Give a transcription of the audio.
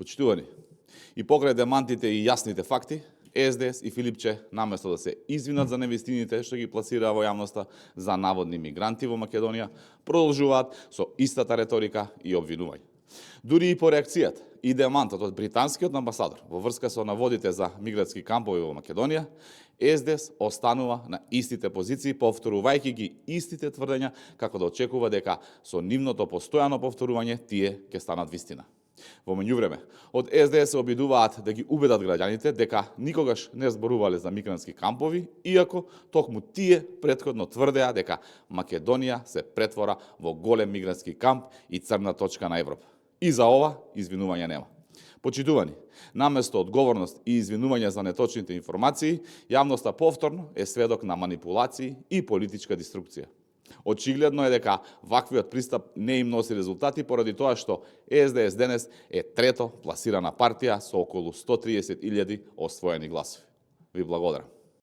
Почитувани, и покрај демантите и јасните факти, СДС и Филипче, наместо да се извинат за невистините што ги пласираа во јавноста за наводни мигранти во Македонија, продолжуваат со истата реторика и обвинување. Дури и по реакцијата и демантот од британскиот амбасадор во врска со наводите за мигрантски кампови во Македонија, СДС останува на истите позиции, повторувајќи ги истите тврдења, како да очекува дека со нивното постојано повторување тие ќе станат вистина. Во меѓувреме, од СДС се обидуваат да ги убедат граѓаните дека никогаш не зборувале за мигрантски кампови, иако токму тие претходно тврдеа дека Македонија се претвора во голем мигрантски камп и црна точка на Европа. И за ова извинување нема. Почитувани, наместо одговорност и извинување за неточните информации, јавноста повторно е сведок на манипулации и политичка деструкција. Очигледно е дека ваквиот пристап не им носи резултати поради тоа што СДС денес е трето пласирана партија со околу 130.000 освоени гласови. Ви благодарам.